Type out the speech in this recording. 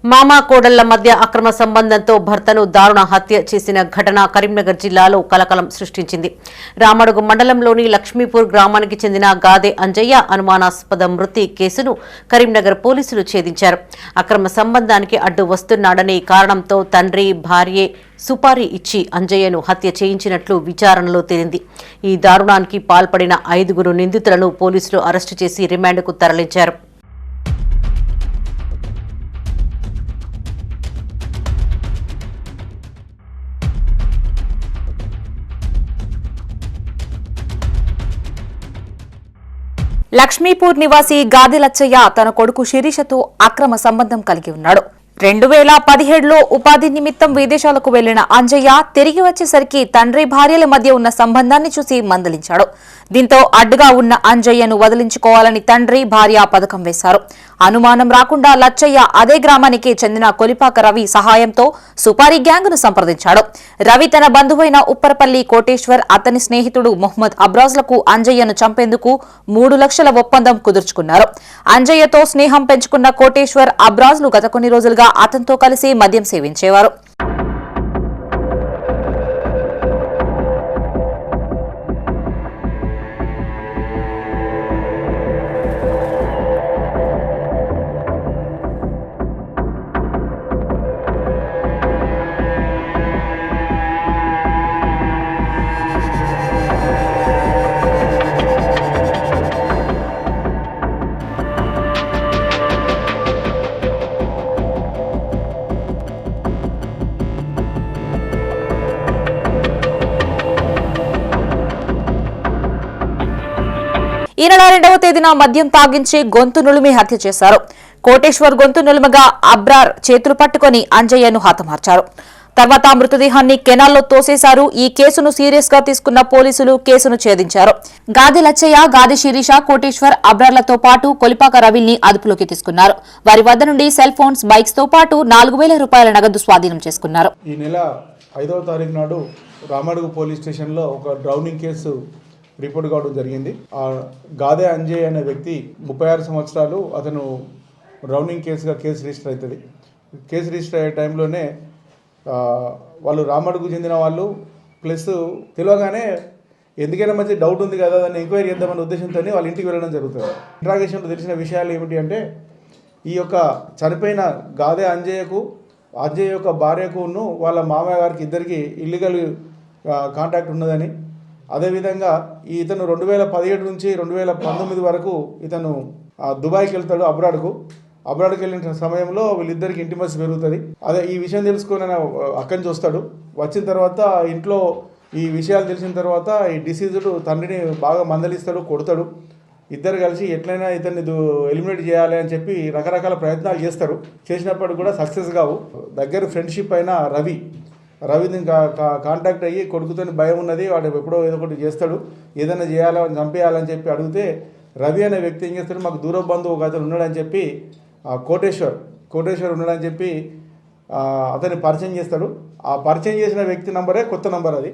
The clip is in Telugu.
మామా కోడళ్ల మధ్య అక్రమ సంబంధంతో భర్తను దారుణ హత్య చేసిన ఘటన కరీంనగర్ జిల్లాలో కలకలం సృష్టించింది. రామడుగు మండలంలోని లక్ష్మీపూర్ గ్రామానికి చెందిన గాదే అంజయ్య అనుమానాస్పద మృతి కేసును కరీంనగర్ పోలీసులు ఛేదించారు. అక్రమ సంబంధానికి అడ్డు వస్తున్నాడనే కారణంతో తండ్రి భార్యే సుపారీ ఇచ్చి అంజయ్యను హత్య చేయించినట్లు విచారణలో తేలింది. ఈ దారుణానికి పాల్పడిన 5 నిందితులను పోలీసులు అరెస్టు చేసి రిమాండ్కు తరలించారు. లక్ష్మీపూర్ నివాసి గాది లచ్చయ్య తన కొడుకు శిరీషతో అక్రమ సంబంధం కలిగి ఉన్నాడు. 2017లో ఉపాధి నిమిత్తం విదేశాలకు వెళ్లిన అంజయ్య తిరిగి వచ్చేసరికి తండ్రి భార్యల మధ్య ఉన్న సంబంధాన్ని చూసి మందలించాడు. దీంతో అడ్డుగా ఉన్న అంజయ్యను వదిలించుకోవాలని తండ్రి భార్య పథకం వేశారు. అనుమానం రాకుండా లచ్చయ్య అదే గ్రామానికి చెందిన కొలిపాక రవి సహాయంతో సుపారీ గ్యాంగ్ను సంప్రదించాడు. రవి తన బంధువైన ఉప్పరపల్లి కోటేశ్వర్, అతని స్నేహితుడు మొహమ్మద్ అబ్రాజ్లకు అంజయ్యను చంపేందుకు 3 లక్షల ఒప్పందం కుదుర్చుకున్నారు. అంజయ్యతో స్నేహం పెంచుకున్న కోటేశ్వర్, అబ్రాజ్లు గత కొన్ని రోజులుగా అతనితో కలిసి మద్యం సేవించేవారు. ఈ నెల 2వ తేదీన మద్యం తాగించి గొంతు నులిమి హత్య చేశారు. కోటేశ్వర్ గొంతు నులిమగా అబ్రార్ చేతులు పట్టుకుని అంజయ్యను హతమార్చారు. తర్వాత మృతదేహాన్ని కెనాల్లో తోసేశారు. ఈ కేసును సీరియస్ గా తీసుకున్న పోలీసులు కేసును ఛేదించారు. గాది లచ్చయ్య, గాది శిరీష, కోటేశ్వర్, అబ్రార్లతో పాటు కొలిపాక రవిల్ని అదుపులోకి తీసుకున్నారు. వారి వద్ద నుండి సెల్ ఫోన్స్, బైక్స్ తో పాటు 4,000 రూపాయల నగదు స్వాధీనం చేసుకున్నారు. ఈ నెల 5వ తారీఖు నాడు రామడుగు పోలీస్ స్టేషన్లో ఒక డ్రౌనింగ్ కేసు రిపోర్ట్ కావడం జరిగింది. గాదే అంజయ్ అనే వ్యక్తి 36 సంవత్సరాలు. అతను డ్రౌనింగ్ కేసుగా కేసు రిజిస్టర్ అవుతుంది. కేసు రిజిస్టర్ అయ్యే టైంలోనే వాళ్ళు రామడుగు చెందిన వాళ్ళు ప్లస్ తెలియగానే ఎందుకైనా మంచి డౌట్ ఉంది కదా దాన్ని ఎంక్వైరీ చేద్దామనే ఉద్దేశంతో వాళ్ళ ఇంటికి వెళ్ళడం జరుగుతుంది. ఇంట్రాగేషన్లో తెలిసిన విషయాలు ఏమిటి అంటే ఈ యొక్క చనిపోయిన గాదే అంజయ్య యొక్క భార్యకును వాళ్ళ మామయ్య గారికి ఇద్దరికి ఇల్లీగల్ కాంటాక్ట్ ఉన్నదని, అదేవిధంగా ఇతను 2017 నుంచి 2019 వరకు ఇతను దుబాయ్కి వెళ్తాడు, అబ్రాడ్కి వెళ్ళిన సమయంలో వీళ్ళిద్దరికి ఇంటిమసీ పెరుగుతుంది. అదే ఈ విషయం తెలుసుకొని అక్కడి నుంచి వస్తాడు. వచ్చిన తర్వాత ఇంట్లో ఈ విషయాలు తెలిసిన తర్వాత ఈ డిసీజుడు తండ్రిని బాగా మందలిస్తాడు, కొడతాడు. ఇద్దరు కలిసి ఎట్లయినా ఇతన్ని ఎలిమినేట్ చేయాలి అని చెప్పి రకరకాల ప్రయత్నాలు చేస్తారు. చేసినప్పుడు కూడా సక్సెస్ కావు. దగ్గర ఫ్రెండ్షిప్ అయిన రవిని కాంటాక్ట్ అయ్యి కొడుకుతో భయం ఉన్నది, వాడు ఎప్పుడో ఏదో ఒకటి చేస్తాడు, ఏదైనా చేయాలని చంపేయాలని చెప్పి అడిగితే రవి అనే వ్యక్తి ఏం చేస్తాడు, మాకు దూర బంధువు ఒక అతను ఉన్నాడని చెప్పి కోటేశ్వర్ ఉన్నాడని చెప్పి అతన్ని పరిచయం చేస్తాడు. ఆ పరిచయం చేసిన వ్యక్తి నంబరే కొత్త నంబర్ అది.